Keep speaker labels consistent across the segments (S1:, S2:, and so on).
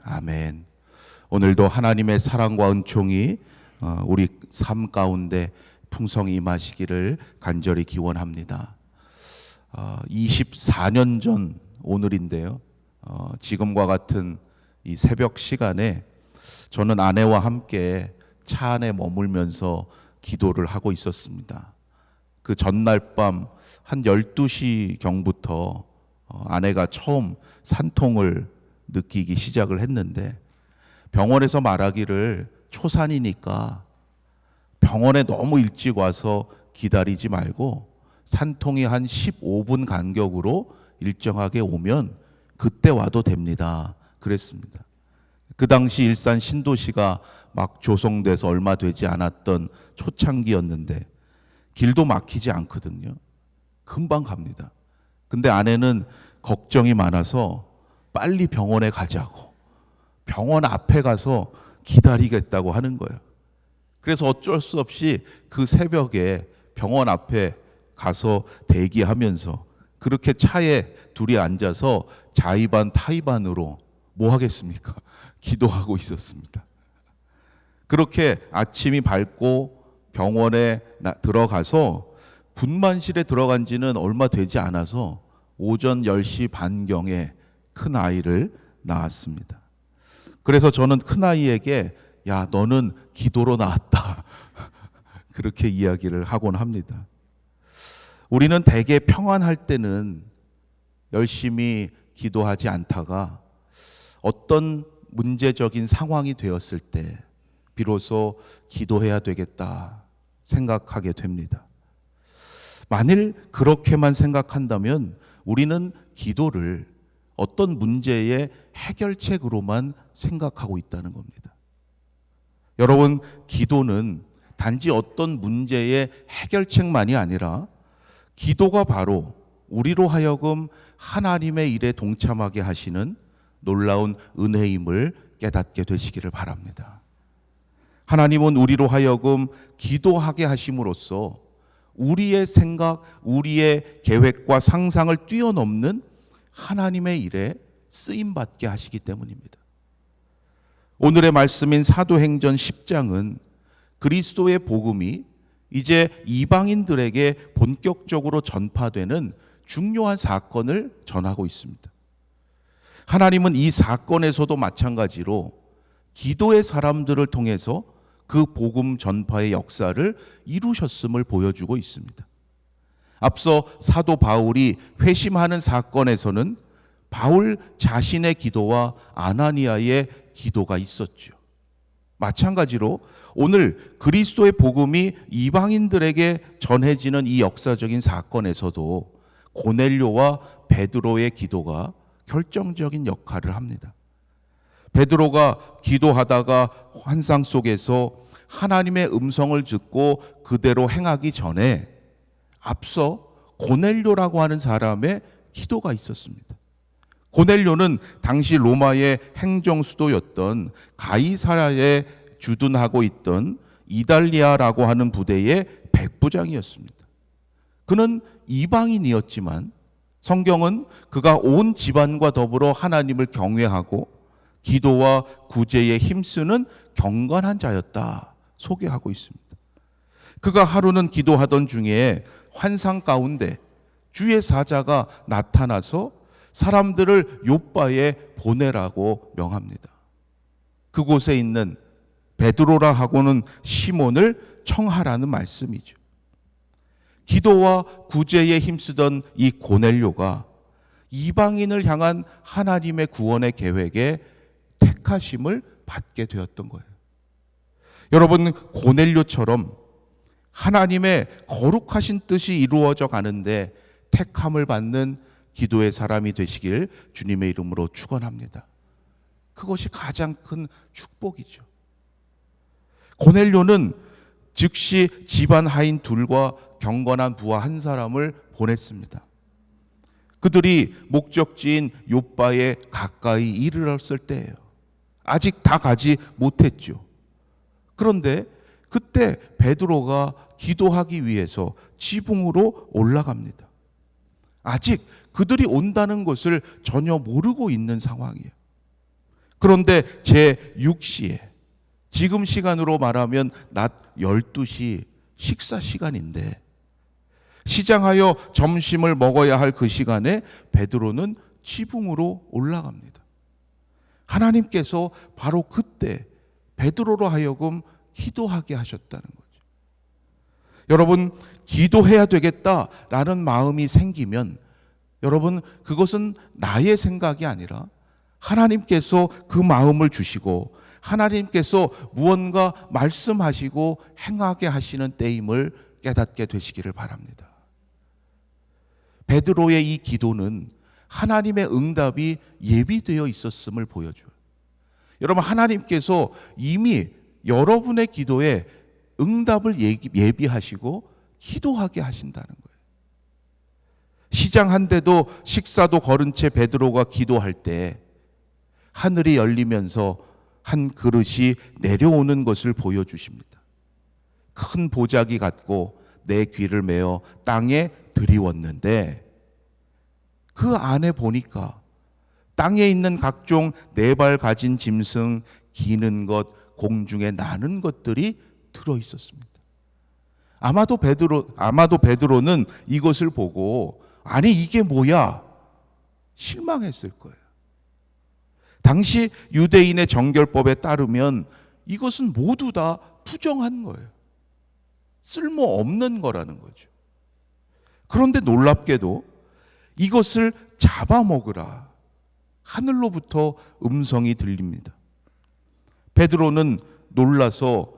S1: 아멘. 오늘도 하나님의 사랑과 은총이 우리 삶 가운데 풍성히 임하시기를 간절히 기원합니다. 24년 전 오늘인데요. 지금과 같은 이 새벽 시간에 저는 아내와 함께 차 안에 머물면서 기도를 하고 있었습니다. 그 전날 밤 한 12시경부터 아내가 처음 산통을 느끼기 시작을 했는데, 병원에서 말하기를 초산이니까 병원에 너무 일찍 와서 기다리지 말고 산통이 한 15분 간격으로 일정하게 오면 그때 와도 됩니다 그랬습니다. 그 당시 일산 신도시가 막 조성돼서 얼마 되지 않았던 초창기였는데 길도 막히지 않거든요. 금방 갑니다. 근데 아내는 걱정이 많아서 빨리 병원에 가자고, 병원 앞에 가서 기다리겠다고 하는 거예요. 그래서 어쩔 수 없이 그 새벽에 병원 앞에 가서 대기하면서 그렇게 차에 둘이 앉아서 자의반 타의반으로 뭐 하겠습니까? 기도하고 있었습니다. 그렇게 아침이 밝고 병원에 들어가서 분만실에 들어간 지는 얼마 되지 않아서 오전 10시 반경에 큰 아이를 낳았습니다. 그래서 저는 큰 아이에게 야, 너는 기도로 낳았다 그렇게 이야기를 하곤 합니다. 우리는 대개 평안할 때는 열심히 기도하지 않다가 어떤 문제적인 상황이 되었을 때 비로소 기도해야 되겠다 생각하게 됩니다. 만일 그렇게만 생각한다면 우리는 기도를 어떤 문제의 해결책으로만 생각하고 있다는 겁니다. 여러분, 기도는 단지 어떤 문제의 해결책만이 아니라 기도가 바로 우리로 하여금 하나님의 일에 동참하게 하시는 놀라운 은혜임을 깨닫게 되시기를 바랍니다. 하나님은 우리로 하여금 기도하게 하심으로써 우리의 생각, 우리의 계획과 상상을 뛰어넘는 하나님의 일에 쓰임받게 하시기 때문입니다. 오늘의 말씀인 사도행전 10장은 그리스도의 복음이 이제 이방인들에게 본격적으로 전파되는 중요한 사건을 전하고 있습니다. 하나님은 이 사건에서도 마찬가지로 기도의 사람들을 통해서 그 복음 전파의 역사를 이루셨음을 보여주고 있습니다. 앞서 사도 바울이 회심하는 사건에서는 바울 자신의 기도와 아나니아의 기도가 있었죠. 마찬가지로 오늘 그리스도의 복음이 이방인들에게 전해지는 이 역사적인 사건에서도 고넬료와 베드로의 기도가 결정적인 역할을 합니다. 베드로가 기도하다가 환상 속에서 하나님의 음성을 듣고 그대로 행하기 전에 앞서 고넬료라고 하는 사람의 기도가 있었습니다. 고넬료는 당시 로마의 행정수도였던 가이사랴에 주둔하고 있던 이달리아라고 하는 부대의 백부장이었습니다. 그는 이방인이었지만 성경은 그가 온 집안과 더불어 하나님을 경외하고 기도와 구제에 힘쓰는 경건한 자였다 소개하고 있습니다. 그가 하루는 기도하던 중에 환상 가운데 주의 사자가 나타나서 사람들을 요빠에 보내라고 명합니다. 그곳에 있는 베드로라 하고는 시몬을 청하라는 말씀이죠. 기도와 구제에 힘쓰던 이 고넬료가 이방인을 향한 하나님의 구원의 계획에 택하심을 받게 되었던 거예요. 여러분, 고넬료처럼 하나님의 거룩하신 뜻이 이루어져 가는데 택함을 받는 기도의 사람이 되시길 주님의 이름으로 축원합니다. 그것이 가장 큰 축복이죠. 고넬료는 즉시 집안 하인 둘과 경건한 부하 한 사람을 보냈습니다. 그들이 목적지인 요빠에 가까이 이르렀을 때예요. 아직 다 가지 못했죠. 그런데 그때 베드로가 기도하기 위해서 지붕으로 올라갑니다. 아직 그들이 온다는 것을 전혀 모르고 있는 상황이에요. 그런데 제6시에, 지금 시간으로 말하면 낮 12시 식사 시간인데, 시장하여 점심을 먹어야 할 그 시간에 베드로는 지붕으로 올라갑니다. 하나님께서 바로 그때 베드로로 하여금 기도하게 하셨다는 거죠. 여러분, 기도해야 되겠다라는 마음이 생기면 여러분, 그것은 나의 생각이 아니라 하나님께서 그 마음을 주시고 하나님께서 무언가 말씀하시고 행하게 하시는 때임을 깨닫게 되시기를 바랍니다. 베드로의 이 기도는 하나님의 응답이 예비되어 있었음을 보여줘요. 여러분, 하나님께서 이미 여러분의 기도에 응답을 예비하시고 기도하게 하신다는 거예요. 시장 한 대도 식사도 거른 채 베드로가 기도할 때 하늘이 열리면서 한 그릇이 내려오는 것을 보여주십니다. 큰 보자기 같고 내 귀를 메어 땅에 들이웠는데 그 안에 보니까 땅에 있는 각종 네 발 가진 짐승, 기는 것, 공중에 나는 것들이 들어 있었습니다. 아마도 베드로는 이것을 보고 아니 이게 뭐야? 실망했을 거예요. 당시 유대인의 정결법에 따르면 이것은 모두 다 부정한 거예요. 쓸모없는 거라는 거죠. 그런데 놀랍게도 이것을 잡아먹으라. 하늘로부터 음성이 들립니다. 베드로는 놀라서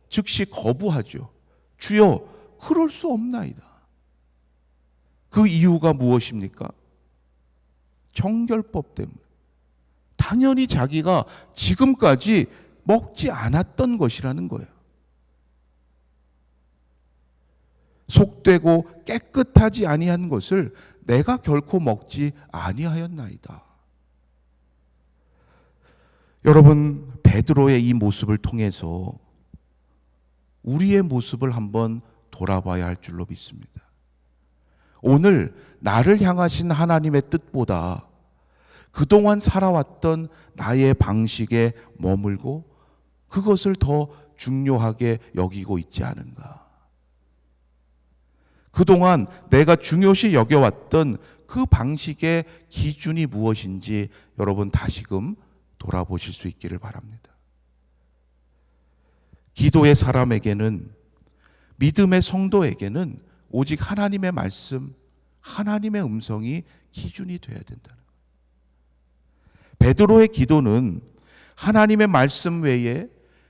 S1: 즉시 거부하죠. 주여, 그럴 수 없나이다. 그 이유가 무엇입니까? 정결법 때문에. 당연히 자기가 지금까지 먹지 않았던 것이라는 거예요. 속되고 깨끗하지 아니한 것을 내가 결코 먹지 아니하였나이다. 여러분, 베드로의 이 모습을 통해서 우리의 모습을 한번 돌아봐야 할 줄로 믿습니다. 오늘 나를 향하신 하나님의 뜻보다 그동안 살아왔던 나의 방식에 머물고 그것을 더 중요하게 여기고 있지 않은가. 그동안 내가 중요시 여겨왔던 그 방식의 기준이 무엇인지 여러분 다시금 돌아보실 수 있기를 바랍니다. 기도의 사람에게는, 믿음의 성도에게는 오직 하나님의 말씀, 하나님의 음성이 기준이 되어야 된다는 거예요. 베드로의 기도는 하나님의 말씀 외에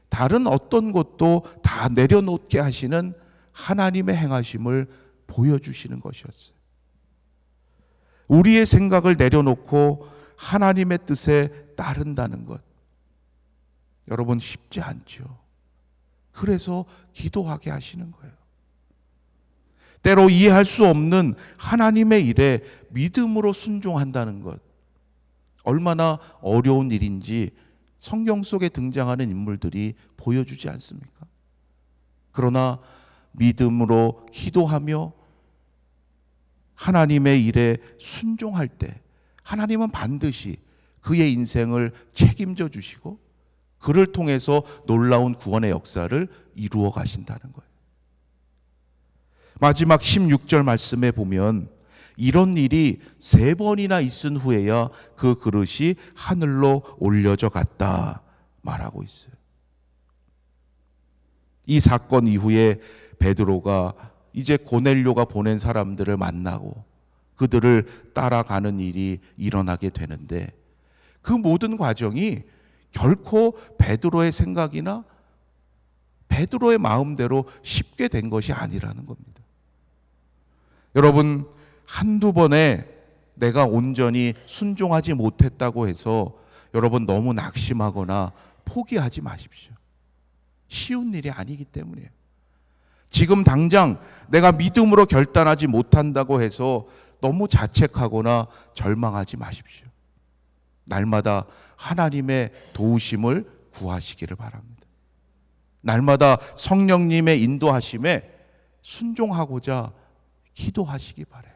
S1: 다른 어떤 것도 다 내려놓게 하시는 하나님의 행하심을 보여주시는 것이었어요. 우리의 생각을 내려놓고 하나님의 뜻에 따른다는 것, 여러분 쉽지 않죠. 그래서 기도하게 하시는 거예요. 때로 이해할 수 없는 하나님의 일에 믿음으로 순종한다는 것, 얼마나 어려운 일인지 성경 속에 등장하는 인물들이 보여주지 않습니까? 그러나 믿음으로 기도하며 하나님의 일에 순종할 때 하나님은 반드시 그의 인생을 책임져 주시고 그를 통해서 놀라운 구원의 역사를 이루어 가신다는 거예요. 마지막 16절 말씀에 보면 이런 일이 3번이나 있은 후에야 그 그릇이 하늘로 올려져 갔다 말하고 있어요. 이 사건 이후에 베드로가 이제 고넬료가 보낸 사람들을 만나고 그들을 따라가는 일이 일어나게 되는데 그 모든 과정이 결코 베드로의 생각이나 베드로의 마음대로 쉽게 된 것이 아니라는 겁니다. 여러분, 한두 번에 내가 온전히 순종하지 못했다고 해서 여러분 너무 낙심하거나 포기하지 마십시오. 쉬운 일이 아니기 때문이에요. 지금 당장 내가 믿음으로 결단하지 못한다고 해서 너무 자책하거나 절망하지 마십시오. 날마다 하나님의 도우심을 구하시기를 바랍니다. 날마다 성령님의 인도하심에 순종하고자 기도하시기 바라요.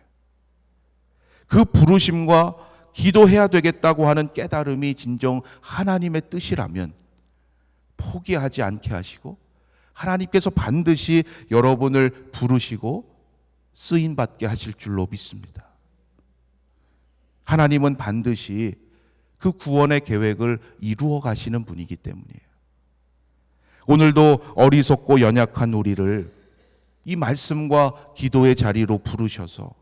S1: 그 부르심과 기도해야 되겠다고 하는 깨달음이 진정 하나님의 뜻이라면 포기하지 않게 하시고 하나님께서 반드시 여러분을 부르시고 쓰임받게 하실 줄로 믿습니다. 하나님은 반드시 그 구원의 계획을 이루어 가시는 분이기 때문이에요. 오늘도 어리석고 연약한 우리를 이 말씀과 기도의 자리로 부르셔서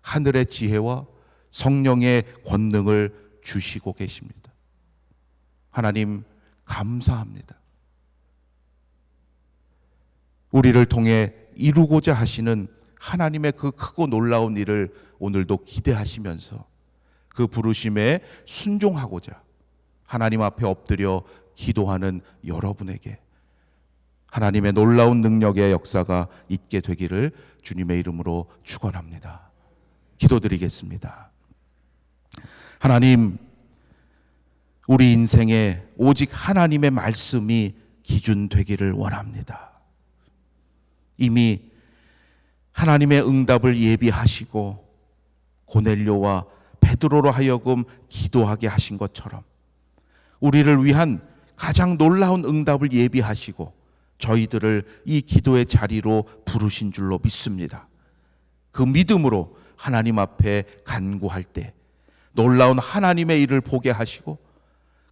S1: 하늘의 지혜와 성령의 권능을 주시고 계십니다. 하나님 감사합니다. 우리를 통해 이루고자 하시는 하나님의 그 크고 놀라운 일을 오늘도 기대하시면서 그 부르심에 순종하고자 하나님 앞에 엎드려 기도하는 여러분에게 하나님의 놀라운 능력의 역사가 있게 되기를 주님의 이름으로 축원합니다. 기도드리겠습니다. 하나님, 우리 인생에 오직 하나님의 말씀이 기준 되기를 원합니다. 이미 하나님의 응답을 예비하시고 고넬료와 베드로로 하여금 기도하게 하신 것처럼 우리를 위한 가장 놀라운 응답을 예비하시고 저희들을 이 기도의 자리로 부르신 줄로 믿습니다. 그 믿음으로 하나님 앞에 간구할 때 놀라운 하나님의 일을 보게 하시고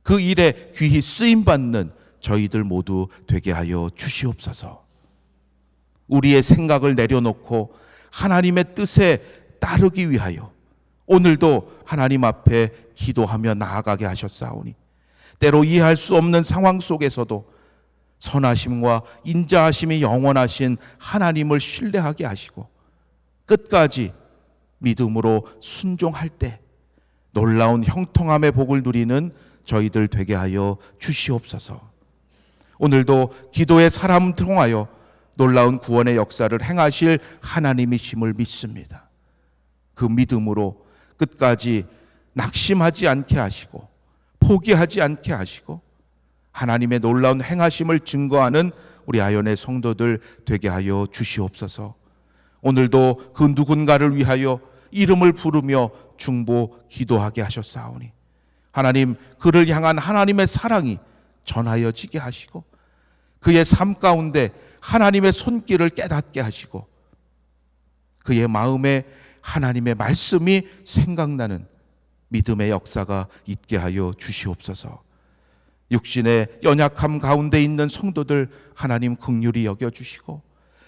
S1: 그 일에 귀히 쓰임받는 저희들 모두 되게 하여 주시옵소서. 우리의 생각을 내려놓고 하나님의 뜻에 따르기 위하여 오늘도 하나님 앞에 기도하며 나아가게 하셨사오니 때로 이해할 수 없는 상황 속에서도 선하심과 인자하심이 영원하신 하나님을 신뢰하게 하시고 끝까지 믿음으로 순종할 때 놀라운 형통함의 복을 누리는 저희들 되게 하여 주시옵소서. 오늘도 기도의 사람 통하여 놀라운 구원의 역사를 행하실 하나님이심을 믿습니다. 그 믿음으로 끝까지 낙심하지 않게 하시고 포기하지 않게 하시고 하나님의 놀라운 행하심을 증거하는 우리 아연의 성도들 되게 하여 주시옵소서. 오늘도 그 누군가를 위하여 이름을 부르며 중보 기도하게 하셨사오니 하나님, 그를 향한 하나님의 사랑이 전하여지게 하시고 그의 삶 가운데 하나님의 손길을 깨닫게 하시고 그의 마음에 하나님의 말씀이 생각나는 믿음의 역사가 있게 하여 주시옵소서. 육신의 연약함 가운데 있는 성도들 하나님 긍휼히 여겨주시고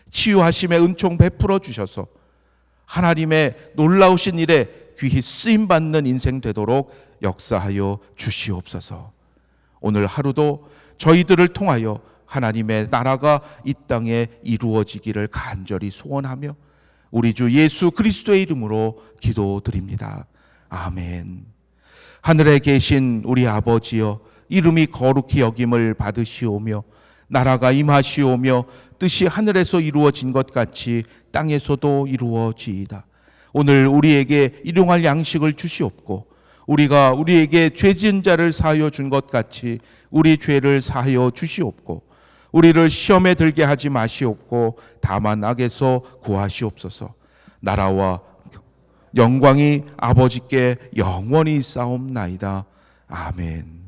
S1: 치유하심의 은총 베풀어 주셔서 하나님의 놀라우신 일에 귀히 쓰임받는 인생 되도록 역사하여 주시옵소서. 오늘 하루도 저희들을 통하여 하나님의 나라가 이 땅에 이루어지기를 간절히 소원하며 우리 주 예수 그리스도의 이름으로 기도드립니다. 아멘. 하늘에 계신 우리 아버지여, 이름이 거룩히 여김을 받으시오며 나라가 임하시오며 뜻이 하늘에서 이루어진 것 같이 땅에서도 이루어지이다. 오늘 우리에게 일용할 양식을 주시옵고 우리가 우리에게 죄 지은 자를 사하여 준 것 같이 우리 죄를 사하여 주시옵고 우리를 시험에 들게 하지 마시옵고 다만 악에서 구하시옵소서. 나라와 영광이 아버지께 영원히 싸움나이다. 아멘.